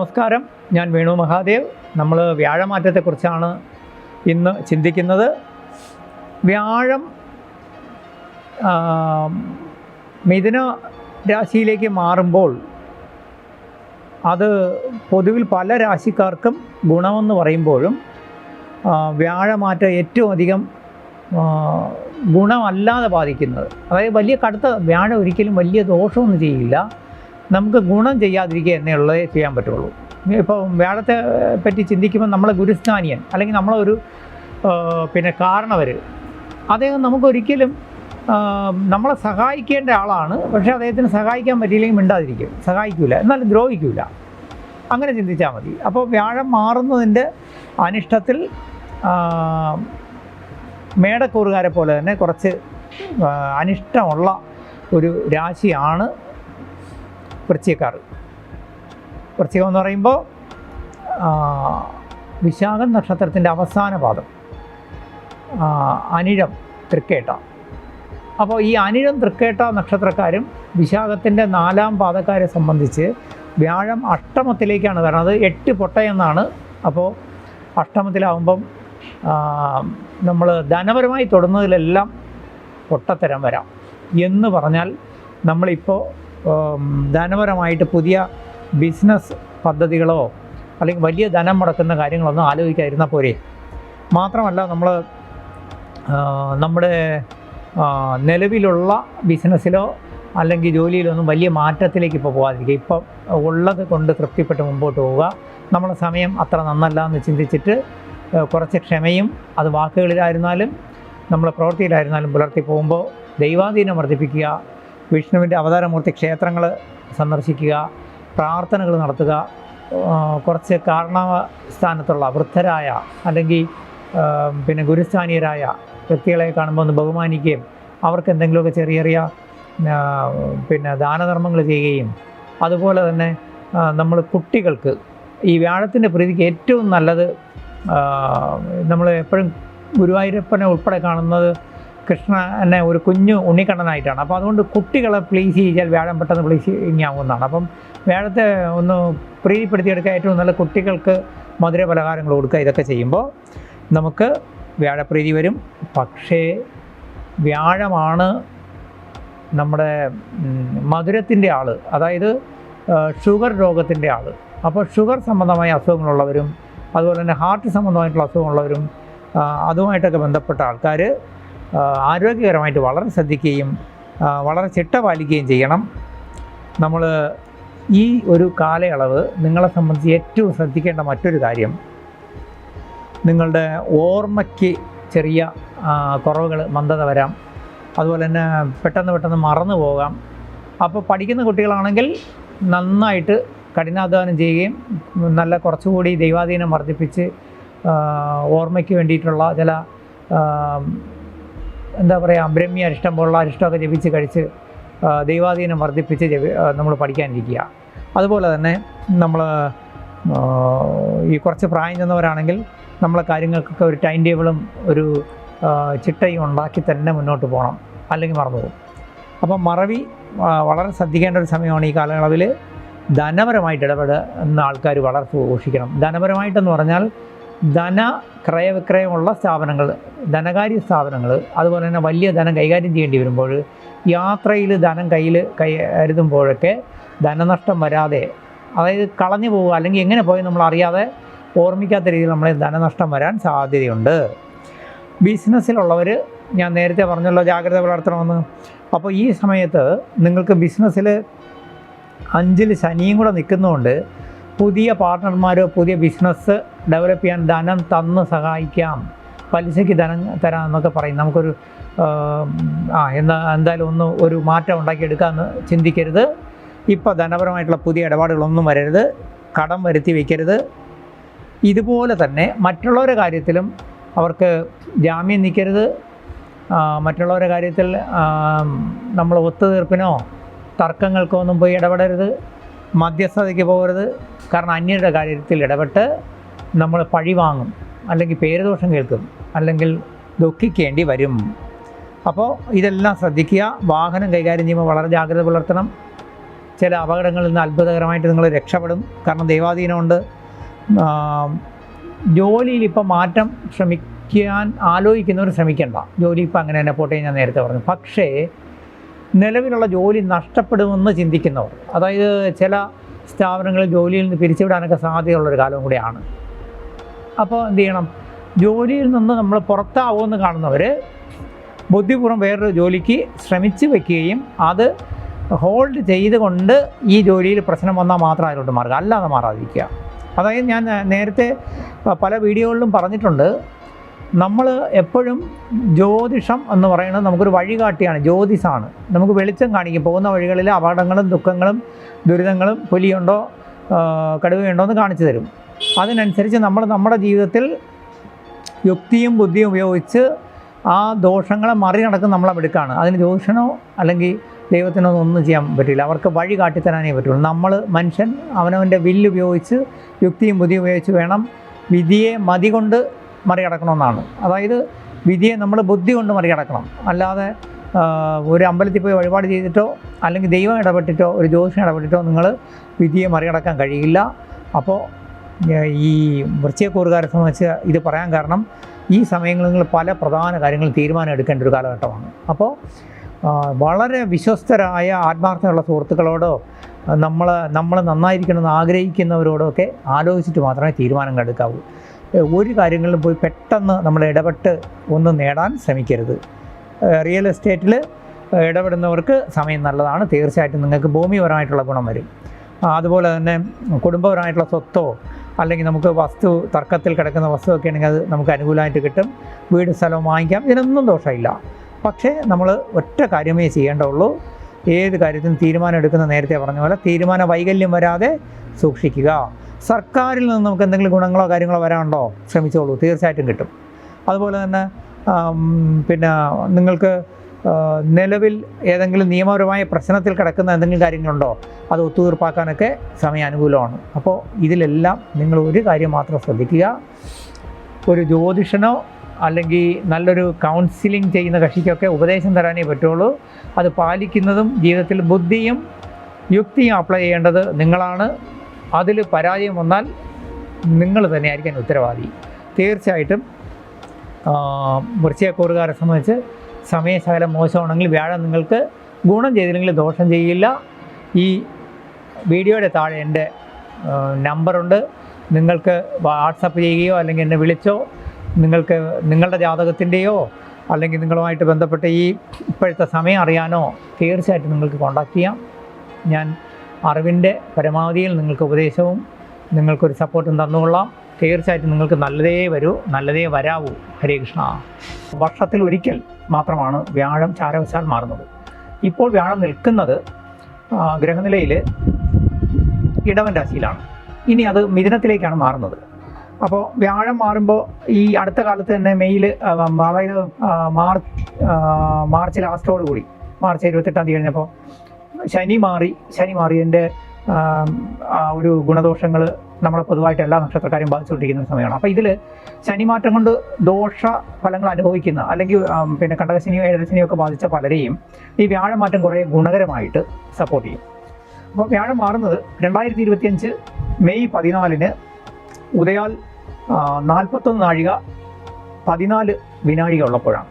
നമസ്കാരം, ഞാൻ വേണു മഹാദേവ്. നമ്മൾ വ്യാഴമാറ്റത്തെക്കുറിച്ചാണ് ഇന്ന് ചിന്തിക്കുന്നത്. വ്യാഴം മിഥുന രാശിയിലേക്ക് മാറുമ്പോൾ അത് പൊതുവിൽ പല രാശിക്കാർക്കും ഗുണമെന്ന് പറയുമ്പോഴും വ്യാഴമാറ്റം ഏറ്റവും അധികം ഗുണമല്ലാതെ ബാധിക്കുന്നത്, അതായത് വലിയ കടുത്ത വ്യാഴം ഒരിക്കലും വലിയ ദോഷമൊന്നും ചെയ്യില്ല, നമുക്ക് ഗുണം ചെയ്യാതിരിക്കുക എന്നുള്ളതേ ചെയ്യാൻ പറ്റുള്ളൂ. ഇപ്പോൾ വ്യാഴത്തെ പറ്റി ചിന്തിക്കുമ്പോൾ നമ്മളെ ഗുരുസ്ഥാനിയൻ അല്ലെങ്കിൽ നമ്മളൊരു കാരണവർ, അദ്ദേഹം നമുക്കൊരിക്കലും നമ്മളെ സഹായിക്കേണ്ട ആളാണ്. പക്ഷേ അദ്ദേഹത്തിന് സഹായിക്കാൻ പറ്റിയില്ലെങ്കിൽ മിണ്ടാതിരിക്കും, സഹായിക്കില്ല, എന്നാലും ദ്രോഹിക്കില്ല. അങ്ങനെ ചിന്തിച്ചാൽ മതി. അപ്പോൾ വ്യാഴം മാറുന്നതിൻ്റെ അനിഷ്ടത്തിൽ മേടക്കൂറുകാരെ പോലെ തന്നെ കുറച്ച് അനിഷ്ടമുള്ള ഒരു രാശിയാണ് വൃശ്ചികക്കാർ. വൃശ്ചികം എന്ന് പറയുമ്പോൾ വിശാഖം നക്ഷത്രത്തിൻ്റെ അവസാന പാദം, അനിഴം, തൃക്കേട്ട. അപ്പോൾ ഈ അനിഴം, തൃക്കേട്ട നക്ഷത്രക്കാരും വിശാഖത്തിൻ്റെ 4ാം പാദക്കാരെ സംബന്ധിച്ച് വ്യാഴം അഷ്ടമത്തിലേക്കാണ് വരുന്നത്. 8 പൊട്ടയെന്നാണ്. അപ്പോൾ അഷ്ടമത്തിലാവുമ്പം നമ്മൾ ധനപരമായി തൊടുന്നതിലെല്ലാം പൊട്ടത്തരം വരാം. എന്ന് പറഞ്ഞാൽ നമ്മളിപ്പോൾ ധനപരമായിട്ട് പുതിയ ബിസിനസ് പദ്ധതികളോ അല്ലെങ്കിൽ വലിയ ധനം മുടക്കുന്ന കാര്യങ്ങളൊന്നും ആലോചിക്കാതിരുന്നാൽ പോരെ. മാത്രമല്ല, നമ്മൾ നമ്മുടെ നിലവിലുള്ള ബിസിനസ്സിലോ അല്ലെങ്കിൽ ജോലിയിലൊന്നും വലിയ മാറ്റത്തിലേക്ക് ഇപ്പോൾ പോകാതിരിക്കുക. ഇപ്പം ഉള്ളത് കൊണ്ട് തൃപ്തിപ്പെട്ട് മുമ്പോട്ട് പോവുക. നമ്മളെ സമയം അത്ര നന്നല്ല എന്ന് ചിന്തിച്ചിട്ട് കുറച്ച് ക്ഷമയും, അത് വാക്കുകളിലായിരുന്നാലും നമ്മളെ പ്രവൃത്തിയിലായിരുന്നാലും പുലർത്തി പോകുമ്പോൾ ദൈവാധീനം വർദ്ധിപ്പിക്കുക. വിഷ്ണുവിൻ്റെ അവതാരമൂർത്തി ക്ഷേത്രങ്ങൾ സന്ദർശിക്കുക, പ്രാർത്ഥനകൾ നടത്തുക. കുറച്ച് കാരണസ്ഥാനത്തുള്ള വൃദ്ധരായ അല്ലെങ്കിൽ ഗുരുസ്ഥാനീയരായ വ്യക്തികളെ കാണുമ്പോൾ ഒന്ന് ബഹുമാനിക്കുകയും അവർക്ക് എന്തെങ്കിലുമൊക്കെ ചെറിയ ചെറിയ ദാനധർമ്മങ്ങൾ ചെയ്യുകയും, അതുപോലെ തന്നെ നമ്മൾ കുട്ടികൾക്ക് ഈ വ്യാഴത്തിൻ്റെ പ്രീതിക്ക് ഏറ്റവും നല്ലത്, നമ്മൾ എപ്പോഴും ഗുരുവായൂരപ്പനെ ഉൾപ്പെടെ കാണുന്നത് കൃഷ്ണനെ ഒരു കുഞ്ഞു ഉണ്ണിക്കണ്ണനായിട്ടാണ്. അപ്പോൾ അതുകൊണ്ട് കുട്ടികളെ പ്ലീസ് ചെയ്താൽ വ്യാഴം പെട്ടെന്ന് പ്ലീസിങ് ആവുന്നതാണ്. അപ്പം വ്യാഴത്തെ ഒന്ന് പ്രീതിപ്പെടുത്തിയെടുക്കുക. ഏറ്റവും നല്ല കുട്ടികൾക്ക് മധുര പലഹാരങ്ങൾ കൊടുക്കുക. ഇതൊക്കെ ചെയ്യുമ്പോൾ നമുക്ക് വ്യാഴപ്രീതി വരും. പക്ഷേ വ്യാഴമാണ് നമ്മുടെ മധുരത്തിൻ്റെ ആൾ, അതായത് ഷുഗർ രോഗത്തിൻ്റെ ആൾ. അപ്പോൾ ഷുഗർ സംബന്ധമായ അസുഖങ്ങളുള്ളവരും അതുപോലെ തന്നെ ഹാർട്ട് സംബന്ധമായിട്ടുള്ള അസുഖമുള്ളവരും അതുമായിട്ടൊക്കെ ബന്ധപ്പെട്ട ആൾക്കാർ ആരോഗ്യകരമായിട്ട് വളരെ ശ്രദ്ധിക്കുകയും വളരെ ചിട്ട പാലിക്കുകയും ചെയ്യണം. നമ്മൾ ഈ ഒരു കാലയളവ് നിങ്ങളെ സംബന്ധിച്ച് ഏറ്റവും ശ്രദ്ധിക്കേണ്ട മറ്റൊരു കാര്യം, നിങ്ങളുടെ ഓർമ്മയ്ക്ക് ചെറിയ കുറവുകൾ, മന്ദത വരാം. അതുപോലെ തന്നെ പെട്ടെന്ന് മറന്നു പോകാം. അപ്പോൾ പഠിക്കുന്ന കുട്ടികളാണെങ്കിൽ നന്നായിട്ട് കഠിനാധ്വാനം ചെയ്യുകയും നല്ല കുറച്ചുകൂടി ദൈവാധീനം വർദ്ധിപ്പിച്ച് ഓർമ്മയ്ക്ക് വേണ്ടിയിട്ടുള്ള ചില ബ്രഹ്മി അരിഷ്ടം പോലുള്ള അരിഷ്ടമൊക്കെ ജപിച്ച് കഴിച്ച് ദൈവാധീനം വർദ്ധിപ്പിച്ച് നമ്മൾ പഠിക്കാനിരിക്കുക. അതുപോലെ തന്നെ നമ്മൾ ഈ കുറച്ച് പ്രായം ചെന്നവരാണെങ്കിൽ നമ്മളെ കാര്യങ്ങൾക്കൊക്കെ ഒരു ടൈം ടേബിളും ഒരു ചിട്ടയും ഉണ്ടാക്കി തന്നെ മുന്നോട്ട് പോകണം, അല്ലെങ്കിൽ മറന്നു പോകും. അപ്പം മറവി വളരെ ശ്രദ്ധിക്കേണ്ട ഒരു സമയമാണ് ഈ കാലയളവിൽ. ധനപരമായിട്ട് ഇടപെടുന്ന ആൾക്കാർ വളരെ സൂക്ഷിക്കണം. ധനപരമായിട്ടെന്ന് പറഞ്ഞാൽ ക്രയവിക്രയമുള്ള സ്ഥാപനങ്ങൾ, ധനകാര്യ സ്ഥാപനങ്ങൾ, അതുപോലെ തന്നെ വലിയ ധനം കൈകാര്യം ചെയ്യേണ്ടി വരുമ്പോൾ, യാത്രയിൽ ധനം കരുതുമ്പോഴൊക്കെ ധനനഷ്ടം വരാതെ, അതായത് കളഞ്ഞു പോവുക അല്ലെങ്കിൽ എങ്ങനെ പോയി നമ്മൾ അറിയാതെ ഓർമ്മിക്കാത്ത രീതിയിൽ നമ്മളെ ധനനഷ്ടം വരാൻ സാധ്യതയുണ്ട്. ബിസിനസ്സിലുള്ളവർ, ഞാൻ നേരത്തെ പറഞ്ഞല്ലോ ജാഗ്രത പുലർത്തണമെന്ന്. അപ്പോൾ ഈ സമയത്ത് നിങ്ങൾക്ക് ബിസിനസ്സിൽ 5ൽ ശനിയും കൂടെ നിൽക്കുന്നതുകൊണ്ട് പുതിയ പാർട്ട്ണർമാരോ പുതിയ ബിസിനസ് ഡെവലപ്പ് ചെയ്യാൻ ധനം തന്ന് സഹായിക്കാം, പലിശയ്ക്ക് ധനം തരാം എന്നൊക്കെ പറയും. നമുക്കൊരു എന്തായാലും ഒരു മാറ്റം ഉണ്ടാക്കിയെടുക്കാമെന്ന് ചിന്തിക്കരുത്. ഇപ്പോൾ ധനപരമായിട്ടുള്ള പുതിയ ഇടപാടുകളൊന്നും വരരുത്, കടം വരുത്തി വയ്ക്കരുത്. ഇതുപോലെ തന്നെ മറ്റുള്ളവരുടെ കാര്യത്തിലും അവർക്ക് ജാമ്യം നിൽക്കരുത്. മറ്റുള്ളവരുടെ കാര്യത്തിൽ നമ്മൾ ഒത്തുതീർപ്പിനോ തർക്കങ്ങൾക്കോ ഒന്നും പോയി ഇടപെടരുത്, മധ്യസ്ഥതയ്ക്ക് പോകരുത്. കാരണം അന്യരുടെ കാര്യത്തിൽ ഇടപെട്ട് നമ്മൾ പഴി വാങ്ങും, അല്ലെങ്കിൽ പേരുദോഷം കേൾക്കും, അല്ലെങ്കിൽ ദുഃഖിക്കേണ്ടി വരും. അപ്പോൾ ഇതെല്ലാം ശ്രദ്ധിക്കുക. വാഹനം കൈകാര്യം ചെയ്യുമ്പോൾ വളരെ ജാഗ്രത പുലർത്തണം. ചില അപകടങ്ങളിൽ നിന്ന് അത്ഭുതകരമായിട്ട് നിങ്ങൾ രക്ഷപ്പെടും. കാരണം ദൈവാധീനമുണ്ട്. ജോലിയിൽ ഇപ്പം മാറ്റം ആലോചിക്കുന്നവർ ശ്രമിക്കേണ്ട. ജോലി ഇപ്പം അങ്ങനെ തന്നെ പോട്ടെ, ഞാൻ നേരത്തെ പറഞ്ഞു. പക്ഷേ നിലവിലുള്ള ജോലി നഷ്ടപ്പെടുമെന്ന് ചിന്തിക്കുന്നവർ, അതായത് ചില സ്ഥാപനങ്ങളിൽ ജോലിയിൽ നിന്ന് പിരിച്ചുവിടാനൊക്കെ സാധ്യതയുള്ളൊരു കാലവും കൂടിയാണ്. അപ്പോൾ എന്ത് ചെയ്യണം? ജോലിയിൽ നിന്ന് നമ്മൾ പുറത്താവുമെന്ന് കാണുന്നവർ ബുദ്ധിപൂർവ്വം വേറൊരു ജോലിക്ക് ശ്രമിച്ച് വയ്ക്കുകയും അത് ഹോൾഡ് ചെയ്തുകൊണ്ട് ഈ ജോലിയിൽ പ്രശ്നം വന്നാൽ മാത്രം അതിലോട്ട് മാറുക, അല്ലാതെ മാറാതിരിക്കുക. അതായത് ഞാൻ നേരത്തെ പല വീഡിയോകളിലും പറഞ്ഞിട്ടുണ്ട്, നമ്മൾ എപ്പോഴും ജ്യോതിഷം എന്ന് പറയുന്നത് നമുക്കൊരു വഴികാട്ടിയാണ്, ജ്യോതിഷമാണ്. നമുക്ക് വെളിച്ചം കാണിക്കും. പോകുന്ന വഴികളിൽ അപകടങ്ങളും ദുഃഖങ്ങളും ദുരിതങ്ങളും പുലിയുണ്ടോ കടുവയുണ്ടോ എന്ന് കാണിച്ചു തരും. അതിനനുസരിച്ച് നമ്മൾ നമ്മുടെ ജീവിതത്തിൽ യുക്തിയും ബുദ്ധിയും ഉപയോഗിച്ച് ആ ദോഷങ്ങളെ മറികടക്കുന്ന നമ്മളെ എടുക്കുകയാണ്. അതിന് ജ്യോതിഷനോ അല്ലെങ്കിൽ ദൈവത്തിനോ ഒന്നും ചെയ്യാൻ പറ്റില്ല. അവർക്ക് വഴി കാട്ടിത്തരാനേ പറ്റുള്ളൂ. നമ്മൾ മനുഷ്യൻ അവനവൻ്റെ വില്ലുപയോഗിച്ച് യുക്തിയും ബുദ്ധിയും ഉപയോഗിച്ച് വേണം വിധിയെ മതി കൊണ്ട് മറികടക്കണമെന്നാണ്. അതായത് വിധിയെ നമ്മൾ ബുദ്ധി കൊണ്ട് മറികടക്കണം. അല്ലാതെ ഒരു അമ്പലത്തിൽ പോയി വഴിപാട് ചെയ്തിട്ടോ അല്ലെങ്കിൽ ദൈവം ഇടപെട്ടിട്ടോ ഒരു ജ്യോതിഷം ഇടപെട്ടിട്ടോ നിങ്ങൾ വിധിയെ മറികടക്കാൻ കഴിയില്ല. അപ്പോൾ ഈ വൃശ്ചികക്കൂറുകാരെ സംബന്ധിച്ച് ഇത് പറയാൻ കാരണം, ഈ സമയങ്ങളിൽ നിങ്ങൾ പല പ്രധാന കാര്യങ്ങളും തീരുമാനം എടുക്കേണ്ട ഒരു കാലഘട്ടമാണ്. അപ്പോൾ വളരെ വിശ്വസ്തരായ ആത്മാർത്ഥമുള്ള സുഹൃത്തുക്കളോടോ നമ്മൾ നന്നായിരിക്കണമെന്ന് ആഗ്രഹിക്കുന്നവരോടൊക്കെ ആലോചിച്ചിട്ട് മാത്രമേ തീരുമാനങ്ങൾ എടുക്കാവൂ. ഒരു കാര്യങ്ങളിലും പോയി പെട്ടെന്ന് നമ്മൾ ഇടപെട്ട് ഒന്നും നേടാൻ ശ്രമിക്കരുത്. റിയൽ എസ്റ്റേറ്റിൽ ഇടപെടുന്നവർക്ക് സമയം നല്ലതാണ്. തീർച്ചയായിട്ടും നിങ്ങൾക്ക് ഭൂമിപരമായിട്ടുള്ള ഗുണം വരും. അതുപോലെ തന്നെ കുടുംബപരമായിട്ടുള്ള സ്വത്തോ അല്ലെങ്കിൽ നമുക്ക് വസ്തു തർക്കത്തിൽ കിടക്കുന്ന വസ്തുവൊക്കെ ആണെങ്കിൽ അത് നമുക്ക് അനുകൂലമായിട്ട് കിട്ടും. വീട് സ്ഥലവും വാങ്ങിക്കാം. ഇതിനൊന്നും ദോഷമില്ല. പക്ഷേ നമ്മൾ ഒറ്റ കാര്യമേ ചെയ്യേണ്ടുള്ളൂ. ഏത് കാര്യത്തിനും തീരുമാനം എടുക്കുന്ന നേരത്തെ പറഞ്ഞ പോലെ തീരുമാന വൈകല്യം വരാതെ സൂക്ഷിക്കുക. സർക്കാരിൽ നിന്ന് നമുക്ക് എന്തെങ്കിലും ഗുണങ്ങളോ കാര്യങ്ങളോ വരാനുണ്ടോ ശ്രമിച്ചോളൂ, തീർച്ചയായിട്ടും കിട്ടും. അതുപോലെ തന്നെ പിന്നെ നിങ്ങൾക്ക് നിലവിൽ ഏതെങ്കിലും നിയമപരമായ പ്രശ്നത്തിൽ കിടക്കുന്ന എന്തെങ്കിലും കാര്യങ്ങളുണ്ടോ അത് ഒത്തുതീർപ്പാക്കാനൊക്കെ സമയം അനുകൂലമാണ്. അപ്പോൾ ഇതിലെല്ലാം നിങ്ങൾ ഒരു കാര്യം മാത്രം ശ്രദ്ധിക്കുക. ഒരു ജ്യോതിഷനോ അല്ലെങ്കിൽ നല്ലൊരു കൗൺസിലിംഗ് ചെയ്യുന്ന കക്ഷിക്കൊക്കെ ഉപദേശം തരാനേ പറ്റുള്ളൂ. അത് പാലിക്കുന്നതും ജീവിതത്തിൽ ബുദ്ധിയും യുക്തിയും അപ്ലൈ ചെയ്യേണ്ടത് നിങ്ങളാണ്. അതിൽ പരാജയം വന്നാൽ നിങ്ങൾ തന്നെയായിരിക്കും ഉത്തരവാദി. തീർച്ചയായിട്ടും വൃശ്ചികക്കൂറുകാരെ സംബന്ധിച്ച് സമയശകലം മോശമാണെങ്കിൽ വ്യാഴം നിങ്ങൾക്ക് ഗുണം ചെയ്തില്ലെങ്കിൽ ദോഷം ചെയ്യില്ല. ഈ വീഡിയോയുടെ താഴെ എൻ്റെ നമ്പറുണ്ട്. നിങ്ങൾക്ക് വാട്സപ്പ് ചെയ്യുകയോ അല്ലെങ്കിൽ എന്നെ വിളിച്ചോ നിങ്ങൾക്ക് നിങ്ങളുടെ ജാതകത്തിൻ്റെയോ അല്ലെങ്കിൽ നിങ്ങളുമായിട്ട് ബന്ധപ്പെട്ട ഈ ഇപ്പോഴത്തെ സമയം അറിയാനോ തീർച്ചയായിട്ടും നിങ്ങൾക്ക് കോൺടാക്റ്റ് ചെയ്യാം. ഞാൻ അറിവിൻ്റെ പരമാവധിയിൽ നിങ്ങൾക്ക് ഉപദേശവും നിങ്ങൾക്കൊരു സപ്പോർട്ടും തന്നുകൊള്ളാം. തീർച്ചയായിട്ടും നിങ്ങൾക്ക് നല്ലതേ വരൂ, നല്ലതേ വരാവൂ. ഹരേ കൃഷ്ണ. വർഷത്തിൽ ഒരിക്കൽ മാത്രമാണ് വ്യാഴം ചാരവശാൽ മാറുന്നത്. ഇപ്പോൾ വ്യാഴം നിൽക്കുന്നത് ഗ്രഹനിലയിൽ ഇടവൻ രാശിയിലാണ്. ഇനി അത് മിഥുനത്തിലേക്കാണ് മാറുന്നത്. അപ്പോൾ വ്യാഴം മാറുമ്പോൾ ഈ അടുത്ത കാലത്ത് തന്നെ മെയ്യിൽ, അതായത് മാർച്ച് ലാസ്റ്റോടുകൂടി, മാർച്ച് 28-ാം തീയതി കഴിഞ്ഞപ്പോൾ ശനി മാറിയതിൻ്റെ ഒരു ഗുണദോഷങ്ങൾ നമ്മളെ പൊതുവായിട്ട് എല്ലാ നക്ഷത്രക്കാരെയും ബാധിച്ചുകൊണ്ടിരിക്കുന്ന ഒരു സമയമാണ്. അപ്പോൾ ഇതിൽ ശനിമാറ്റം കൊണ്ട് ദോഷ ഫലങ്ങൾ അനുഭവിക്കുന്ന അല്ലെങ്കിൽ പിന്നെ കണ്ടകശനിയോ ഏഴരശനിയോ ഒക്കെ ബാധിച്ച പലരെയും ഈ വ്യാഴമാറ്റം കുറേ ഗുണകരമായിട്ട് സപ്പോർട്ട് ചെയ്യും. അപ്പോൾ വ്യാഴം മാറുന്നത് 2025 മെയ് 14 ഉദയാൽ 41 നാഴിക 14 വിനാഴിക ഉള്ളപ്പോഴാണ്.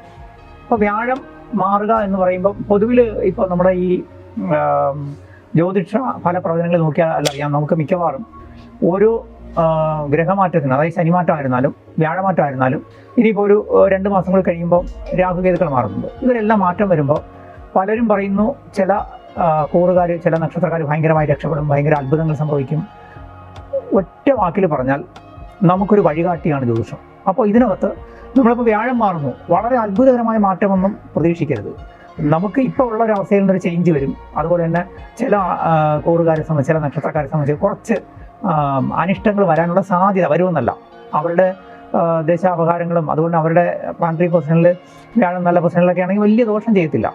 അപ്പോൾ വ്യാഴം മാറുക എന്ന് പറയുമ്പോൾ പൊതുവിൽ ഇപ്പോൾ നമ്മുടെ ഈ ജ്യോതിഷ ഫലപ്രവചനങ്ങൾ നോക്കിയാൽ അറിയാം, നമുക്ക് മിക്കവാറും ഓരോ ഗ്രഹമാറ്റത്തിന്, അതായത് ശനിമാറ്റമായിരുന്നാലും വ്യാഴമാറ്റമായിരുന്നാലും ഇനിയിപ്പോൾ ഒരു 2 മാസം കൂടി കഴിയുമ്പോൾ രാഹുകേതുക്കൾ മാറുന്നുണ്ട്. ഇവരെല്ലാം മാറ്റം വരുമ്പോൾ പലരും പറയുന്നു ചില കൂറുകാർ, ചില നക്ഷത്രക്കാർ ഭയങ്കരമായി രക്ഷപ്പെടും, ഭയങ്കര അത്ഭുതങ്ങൾ സംഭവിക്കും. ഒറ്റ വാക്കിൽ പറഞ്ഞാൽ നമുക്കൊരു വഴികാട്ടിയാണ് ജ്യോതിഷം. അപ്പോൾ ഇതിനകത്ത് നമ്മളിപ്പോൾ വ്യാഴം മാറുന്നു, വളരെ അത്ഭുതകരമായ മാറ്റമൊന്നും പ്രതീക്ഷിക്കരുത്. നമുക്ക് ഇപ്പോൾ ഉള്ള ഒരു അവസ്ഥയിൽ നിന്നൊരു ചേഞ്ച് വരും. അതുപോലെ തന്നെ ചില കൂറുകാരെ സംബന്ധിച്ച്, ചില നക്ഷത്രക്കാരെ സംബന്ധിച്ച് കുറച്ച് അനിഷ്ടങ്ങൾ വരാനുള്ള സാധ്യത വരുമെന്നല്ല. അവരുടെ ദശാപകാരങ്ങളും അതുകൊണ്ട് അവരുടെ പ്ലാനറ്ററി പൊസിഷനിൽ വ്യാഴം നല്ല പൊസിഷനിലൊക്കെ ആണെങ്കിൽ വലിയ ദോഷം ചെയ്യത്തില്ല.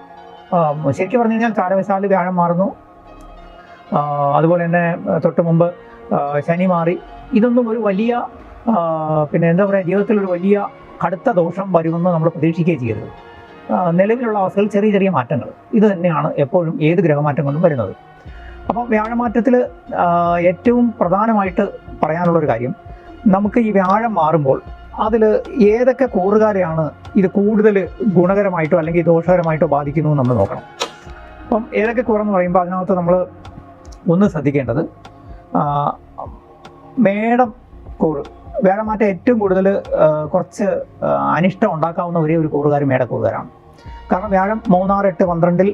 ശരിക്കും പറഞ്ഞു കഴിഞ്ഞാൽ ചാരവശാൽ വ്യാഴം മാറുന്നു, അതുപോലെ തന്നെ തൊട്ട് മുമ്പ് ശനി മാറി. ഇതൊന്നും ഒരു വലിയ പിന്നെ എന്താ പറയുക, ജീവിതത്തിലൊരു വലിയ കടുത്ത ദോഷം വരുമെന്ന് നമ്മൾ പ്രതീക്ഷിക്കുകയും ചെയ്യരുത്. നിലവിലുള്ള അവസ്ഥയിൽ ചെറിയ ചെറിയ മാറ്റങ്ങൾ ഇത് തന്നെയാണ് എപ്പോഴും ഏത് ഗ്രഹമാറ്റം കൊണ്ടും വരുന്നത്. അപ്പോൾ വ്യാഴമാറ്റത്തിൽ ഏറ്റവും പ്രധാനമായിട്ട് പറയാനുള്ളൊരു കാര്യം, നമുക്ക് ഈ വ്യാഴം മാറുമ്പോൾ അതിൽ ഏതൊക്കെ കൂറുകാരെയാണ് ഇത് കൂടുതൽ ഗുണകരമായിട്ടോ അല്ലെങ്കിൽ ദോഷകരമായിട്ടോ ബാധിക്കുന്നു എന്ന് നമ്മൾ നോക്കണം. അപ്പം ഏതൊക്കെ കൂറെന്ന് പറയുമ്പോൾ അതിനകത്ത് നമ്മൾ ഒന്ന് ശ്രദ്ധിക്കേണ്ടത് മേടം കൂറ്. വ്യാഴമാറ്റം ഏറ്റവും കൂടുതൽ കുറച്ച് അനിഷ്ടം ഉണ്ടാക്കാവുന്ന ഒരേ ഒരു കൂറുകാർ മേടക്കൂറുകാരാണ്. കാരണം വ്യാഴം 3, 6, 8, 12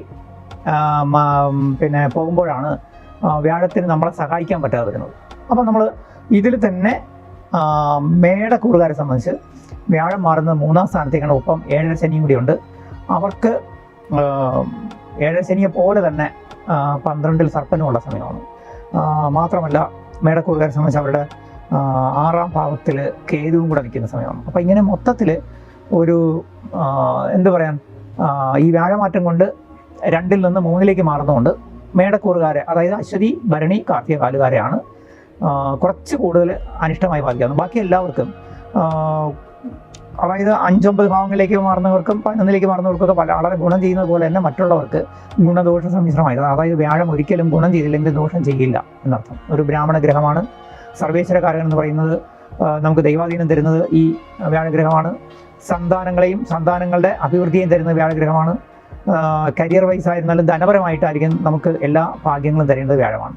പിന്നെ പോകുമ്പോഴാണ് വ്യാഴത്തിന് നമ്മളെ സഹായിക്കാൻ പറ്റാതെ വരുന്നത്. അപ്പം നമ്മൾ ഇതിൽ തന്നെ മേടക്കൂറുകാരെ സംബന്ധിച്ച് വ്യാഴം മാറുന്നത് 3ാം സ്ഥാനത്തേക്കാണ്. ഒപ്പം 7ര ശനിയും കൂടിയുണ്ട്. അവർക്ക് 7ര ശനിയെ പോലെ തന്നെ 12 സർപ്പനുമുള്ള സമയമാണ്. മാത്രമല്ല മേടക്കൂറുകാരെ സംബന്ധിച്ച് അവരുടെ 6ാം ഭാവത്തിൽ കേതുവും കൂടെ നിൽക്കുന്ന സമയമാണ്. അപ്പോൾ ഇങ്ങനെ മൊത്തത്തിൽ ഒരു എന്ത് പറയാൻ, ഈ വ്യാഴമാറ്റം കൊണ്ട് 2ൽ നിന്ന് 3ലേക്ക് മാറുന്നതുകൊണ്ട് മേടക്കൂറുകാരെ, അതായത് അശ്വതി, ഭരണി, കാർത്തിക കാലുകാരെയാണ് കുറച്ച് കൂടുതൽ അനിഷ്ടമായി ബാധിക്കുന്നത്. ബാക്കി എല്ലാവർക്കും അതായത് 5, 9 ഭാവങ്ങളിലേക്ക് മാറുന്നവർക്കും 11ലേക്ക് മാറുന്നവർക്കൊക്കെ വളരെ ഗുണം ചെയ്യുന്നത് പോലെ തന്നെ മറ്റുള്ളവർക്ക് ഗുണദോഷ സമ്മിശ്രമായിട്ട്, അതായത് വ്യാഴം ഒരിക്കലും ഗുണം ചെയ്തില്ലെങ്കിൽ ദോഷം ചെയ്യില്ല എന്നർത്ഥം. ഒരു ബ്രാഹ്മണ ഗ്രഹമാണ്. സർവേശ്വരകാരകൻ എന്ന് പറയുന്നത് നമുക്ക് ദൈവാധീനം തരുന്നത് ഈ വ്യാഴഗ്രഹമാണ്. സന്താനങ്ങളെയും സന്താനങ്ങളുടെ അഭിവൃദ്ധിയും തരുന്ന വ്യാഴഗ്രഹമാണ്. കരിയർ വൈസ് ആയിരുന്നാലും ധനപരമായിട്ടായിരിക്കും നമുക്ക് എല്ലാ ഭാഗ്യങ്ങളും തരേണ്ടത് വ്യാഴമാണ്.